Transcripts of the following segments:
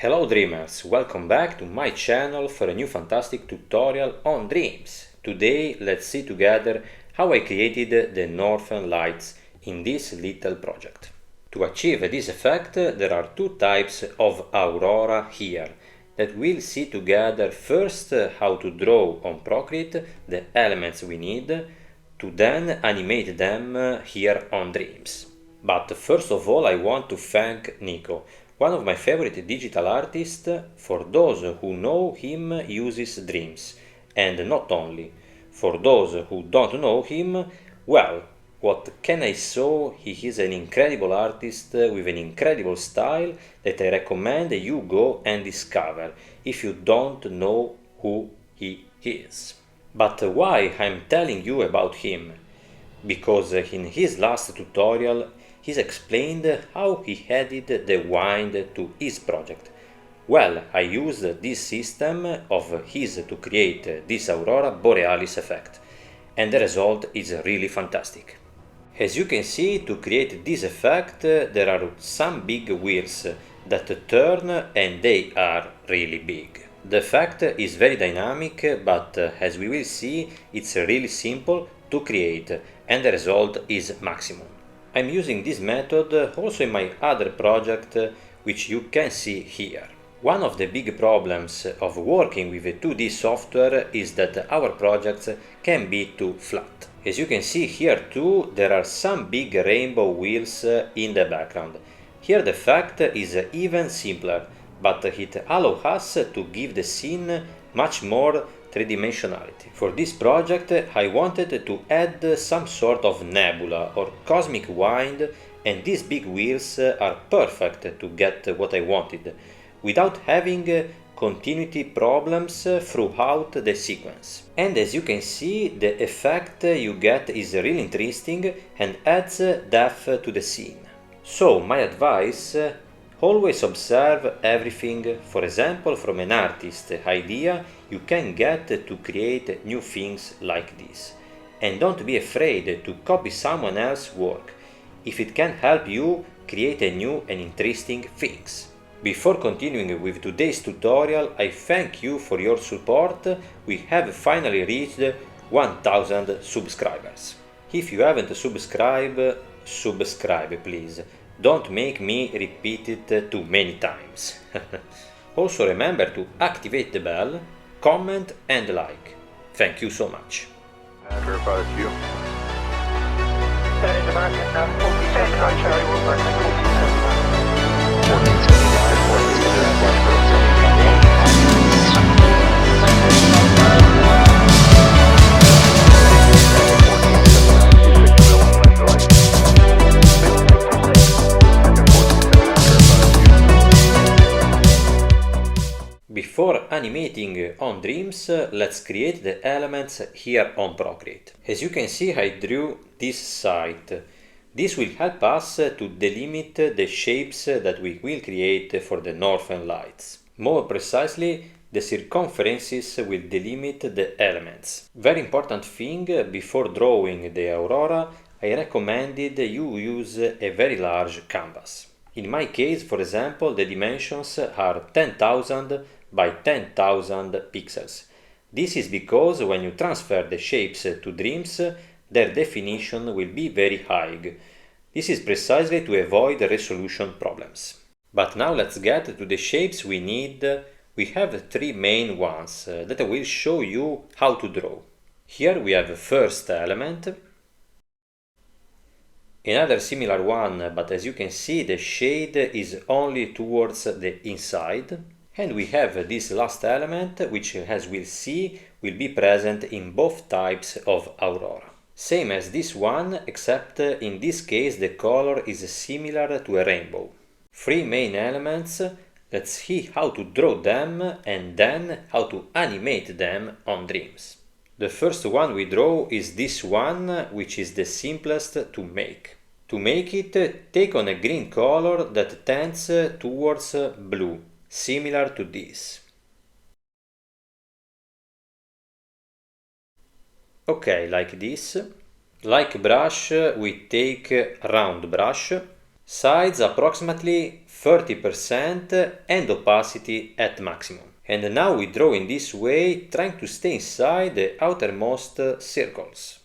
Hello dreamers, welcome back to my channel for a new fantastic tutorial on dreams. Today let's see together how I created the northern lights in this little project. To achieve this effect there are two types of aurora here that we'll see together. First how to draw on Procreate the elements we need to then animate them here on Dreams. But first of all I want to thank Nico, one of my favorite digital artists. For those who know him uses Dreams, and not only. For those who don't know him, well, what can I say, he is an incredible artist with an incredible style that I recommend you go and discover if you don't know who he is. But why I'm telling you about him? Because in his last tutorial he's explained how he added the wind to his project. Well, I used this system of his to create this Aurora Borealis effect, and the result is really fantastic. As you can see, to create this effect there are some big wheels that turn, and they are really big. The effect is very dynamic, but as we will see, it's really simple to create, and the result is maximum. I'm using this method also in my other project, which you can see here. One of the big problems of working with a 2D software is that our projects can be too flat. As you can see here too, there are some big rainbow wheels in the background. Here the effect is even simpler, but it allows us to give the scene much more three-dimensionality. For this project I wanted to add some sort of nebula or cosmic wind, and these big wheels are perfect to get what I wanted, without having continuity problems throughout the sequence. And as you can see, the effect you get is really interesting and adds depth to the scene. So my advice: always observe everything. For example, from an artist idea you can get to create new things like this. And don't be afraid to copy someone else's work, if it can help you create a new and interesting things. Before continuing with today's tutorial, I thank you for your support. We have finally reached 1000 subscribers. If you haven't subscribed, subscribe please. Don't make me repeat it too many times. Also remember to activate the bell, comment and like. Thank you so much. Verify it's you. Before animating on Dreams, let's create the elements here on Procreate. As you can see, I drew this site. This will help us to delimit the shapes that we will create for the northern lights. More precisely, the circumferences will delimit the elements. Very important thing: before drawing the aurora, I recommended you use a very large canvas. In my case, for example, the dimensions are 10,000 by 10,000 pixels. This is because when you transfer the shapes to Dreams, their definition will be very high. This is precisely to avoid resolution problems. But now let's get to the shapes we need. We have three main ones that I will show you how to draw. Here we have the first element, another similar one, but as you can see the shade is only towards the inside. And we have this last element, which, as we'll see, will be present in both types of aurora. Same as this one, except in this case the color is similar to a rainbow. Three main elements. Let's see how to draw them and then how to animate them on Dreams. The first one we draw is this one, which is the simplest to make. To make it, take on a green color that tends towards blue, similar to this. Okay, like this. Like brush, we take round brush. sides approximately 30% and opacity at maximum. And now we draw in this way, trying to stay inside the outermost circles.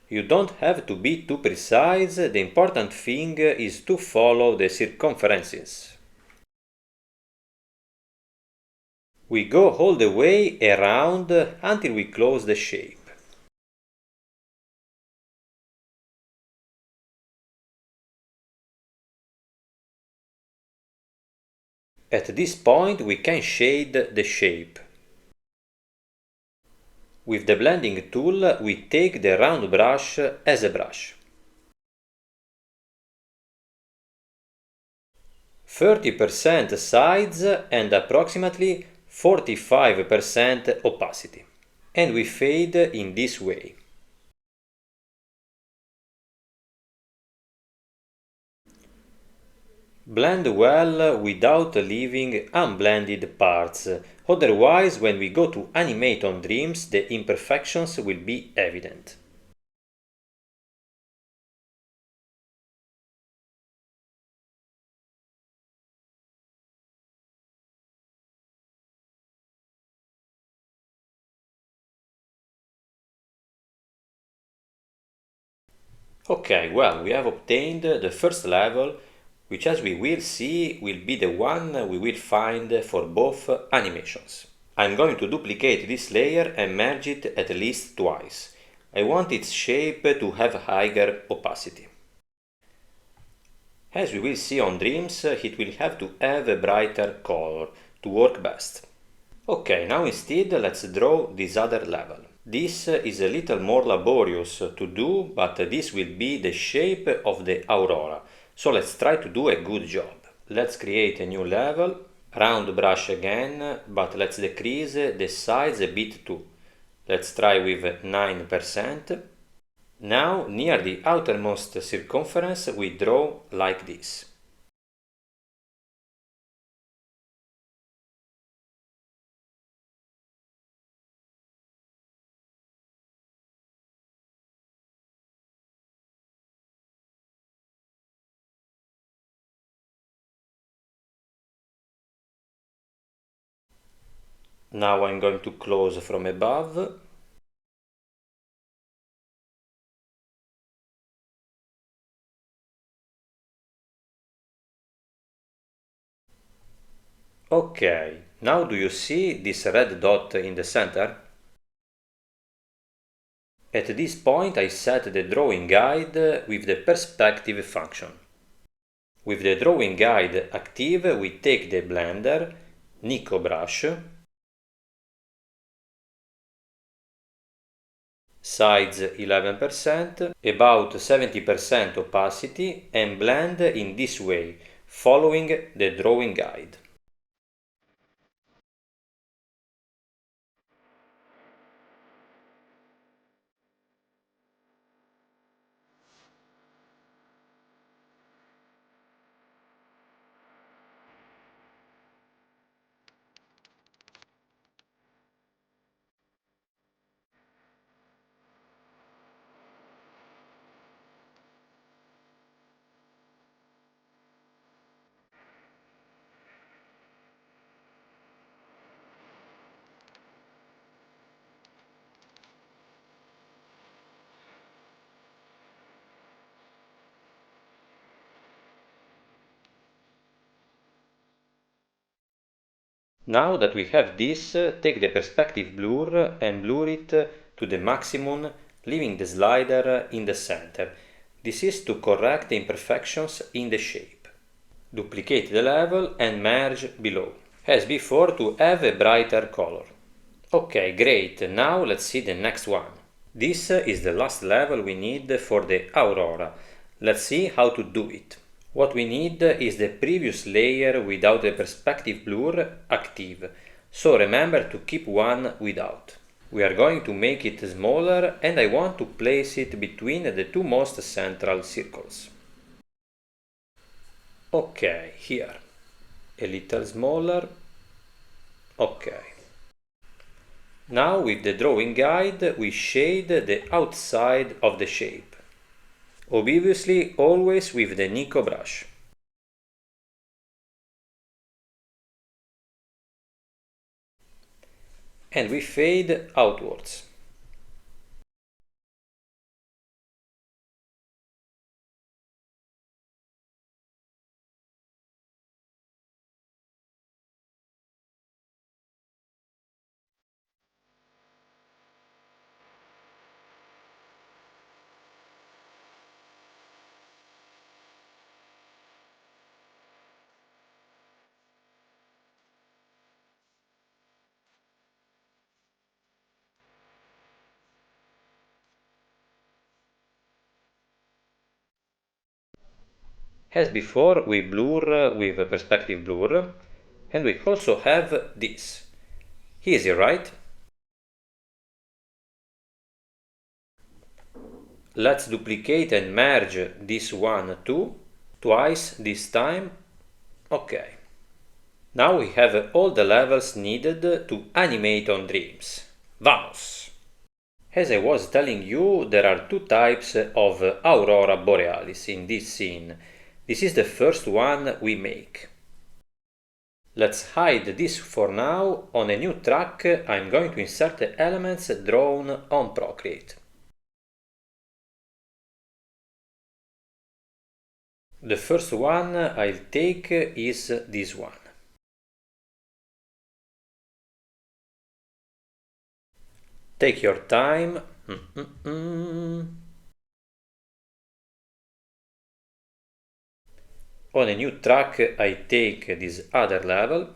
You don't have to be too precise, the important thing is to follow the circumferences. We go all the way around until we close the shape. At this point we can shade the shape. With the blending tool we take the round brush as a brush. 30% sides and approximately 45% opacity. And we fade in this way. Blend well without leaving unblended parts, otherwise when we go to animate on Dreams the imperfections will be evident. Okay, well, we have obtained the first level, which as we will see will be the one we will find for both animations. I'm going to duplicate this layer and merge it at least twice. I want its shape to have higher opacity. As we will see on Dreams, it will have to have a brighter color to work best. Okay, now instead let's draw this other level. This is a little more laborious to do, but this will be the shape of the Aurora, so let's try to do a good job. Let's create a new level, round brush again, but let's decrease the size a bit too. Let's try with 9%. Now, near the outermost circumference, we draw like this. Now I'm going to close from above. Okay, now do you see this red dot in the center? At this point I set the drawing guide with the perspective function. With the drawing guide active we take the blender, Nico brush, size 11%, about 70% opacity and blend in this way, following the drawing guide. Now that we have this, take the perspective blur and blur it to the maximum, leaving the slider in the center. This is to correct the imperfections in the shape. Duplicate the level and merge below, as before, to have a brighter color. Okay, great, now let's see the next one. This is the last level we need for the Aurora. Let's see how to do it. What we need is the previous layer without the perspective blur active, so remember to keep one without. We are going to make it smaller and I want to place it between the two most central circles. Okay, here. A little smaller. Okay. Now with the drawing guide we shade the outside of the shape, obviously always with the Nico brush. And we fade outwards. As before, we blur with a perspective blur, and we also have this. Easy, right? Let's duplicate and merge this one too, twice this time. Okay. Now we have all the levels needed to animate on Dreams. Vamos! As I was telling you, there are two types of Aurora Borealis in this scene. This is the first one we make. Let's hide this for now. On a new track I'm going to insert the elements drawn on Procreate. The first one I'll take is this one. Take your time. On a new track I take this other level.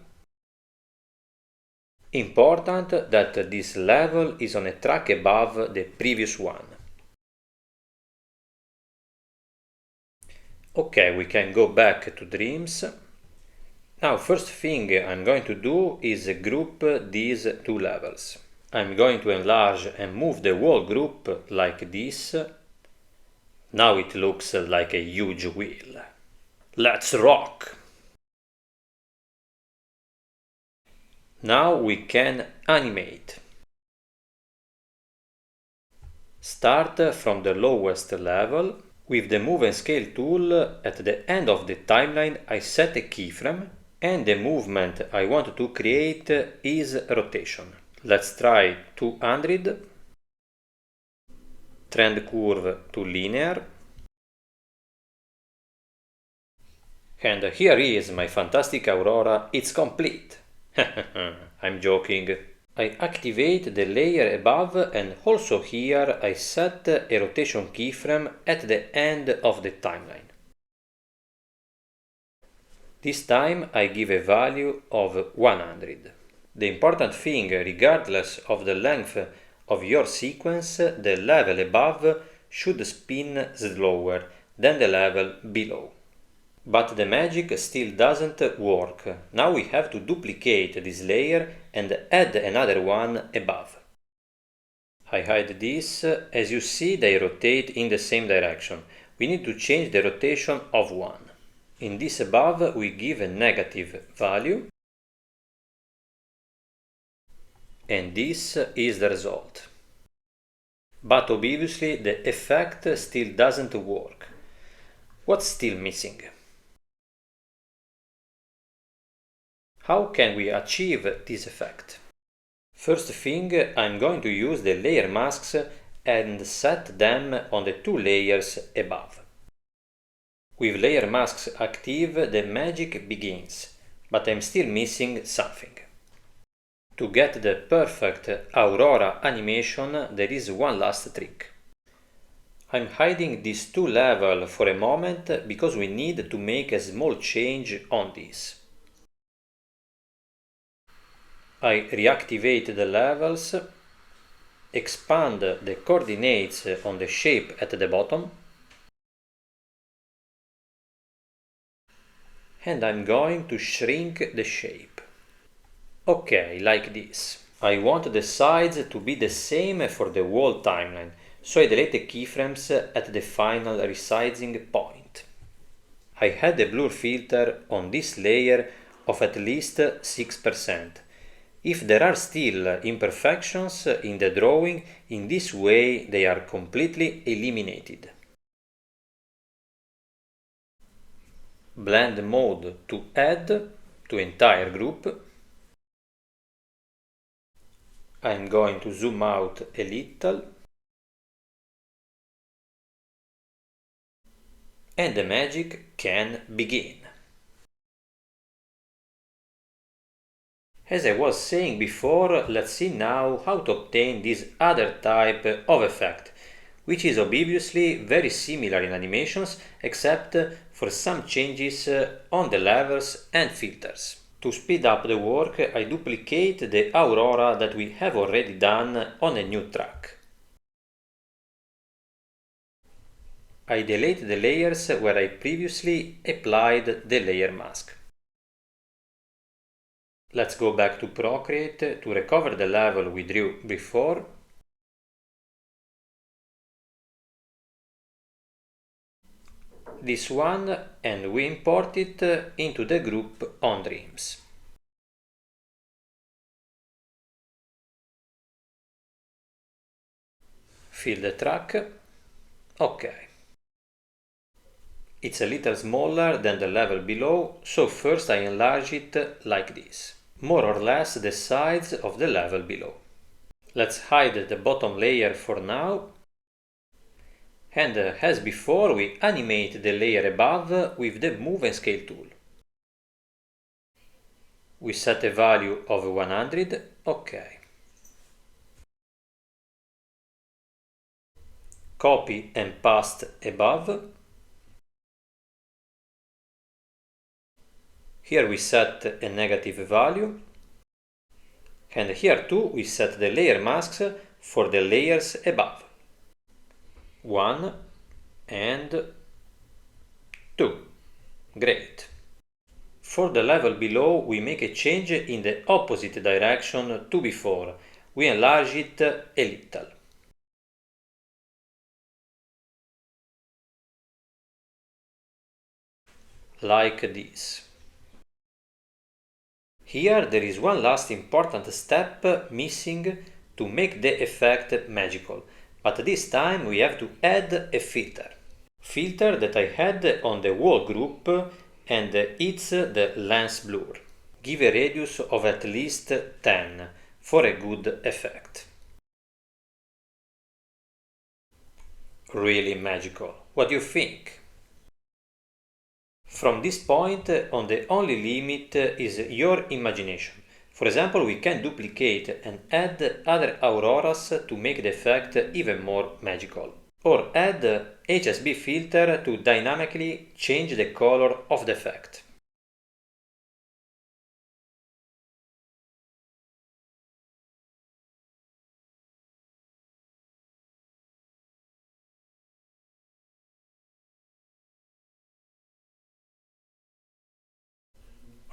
Important that this level is on a track above the previous one. Okay, we can go back to Dreams. Now, first thing I'm going to do is group these two levels. I'm going to enlarge and move the whole group like this. Now it looks like a huge wheel. Let's rock! Now we can animate. Start from the lowest level. With the Move and Scale tool, at the end of the timeline I set a keyframe and the movement I want to create is rotation. Let's try 200. Trend curve to linear. And here is my fantastic Aurora, it's complete! I'm joking. I activate the layer above and also here I set a rotation keyframe at the end of the timeline. This time I give a value of 100. The important thing, regardless of the length of your sequence, the level above should spin slower than the level below. But the magic still doesn't work. Now we have to duplicate this layer and add another one above. I hide this. As you see, they rotate in the same direction. We need to change the rotation of one. In this above we give a negative value. And this is the result. But obviously the effect still doesn't work. What's still missing? How can we achieve this effect? First thing, I'm going to use the layer masks and set them on the two layers above. With layer masks active, the magic begins, but I'm still missing something. To get the perfect Aurora animation, there is one last trick. I'm hiding these two levels for a moment because we need to make a small change on this. I reactivate the levels, expand the coordinates on the shape at the bottom, and I'm going to shrink the shape. Okay, like this. I want the sides to be the same for the whole timeline, so I delete the keyframes at the final resizing point. I had a blur filter on this layer of at least 6%. If there are still imperfections in the drawing, in this way they are completely eliminated. Blend mode to add to entire group. I'm going to zoom out a little. And the magic can begin. As I was saying before, let's see now how to obtain this other type of effect, which is obviously very similar in animations, except for some changes on the levels and filters. To speed up the work, I duplicate the Aurora that we have already done on a new track. I delete the layers where I previously applied the layer mask. Let's go back to Procreate to recover the level we drew before. This one, and we import it into the group on Dreams. Fill the track. OK. It's a little smaller than the level below, so first I enlarge it like this, more or less the size of the level below. Let's hide the bottom layer for now. And as before, we animate the layer above with the Move and Scale tool. We set a value of 100, OK. Copy and paste above. Here we set a negative value. And here too we set the layer masks for the layers above. 1 and 2. Great. For the level below we make a change in the opposite direction to before. We enlarge it a little. Like this. Here there is one last important step missing to make the effect magical, but this time we have to add a filter. Filter that I had on the wall group, and it's the lens blur. Give a radius of at least 10 for a good effect. Really magical. What do you think? From this point on, the only limit is your imagination. For example, we can duplicate and add other auroras to make the effect even more magical. Or add HSB filter to dynamically change the color of the effect.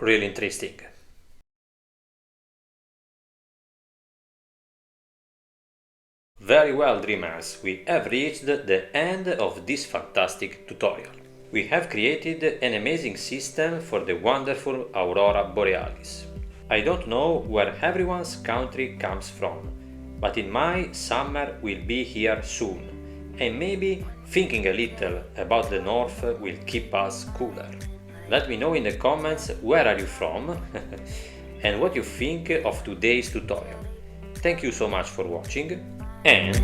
Really interesting. Very well, dreamers, we have reached the end of this fantastic tutorial. We have created an amazing system for the wonderful Aurora Borealis. I don't know where everyone's country comes from, but in my summer will be here soon, and maybe thinking a little about the north will keep us cooler. Let me know in the comments where are you from and what you think of today's tutorial. Thank you so much for watching, and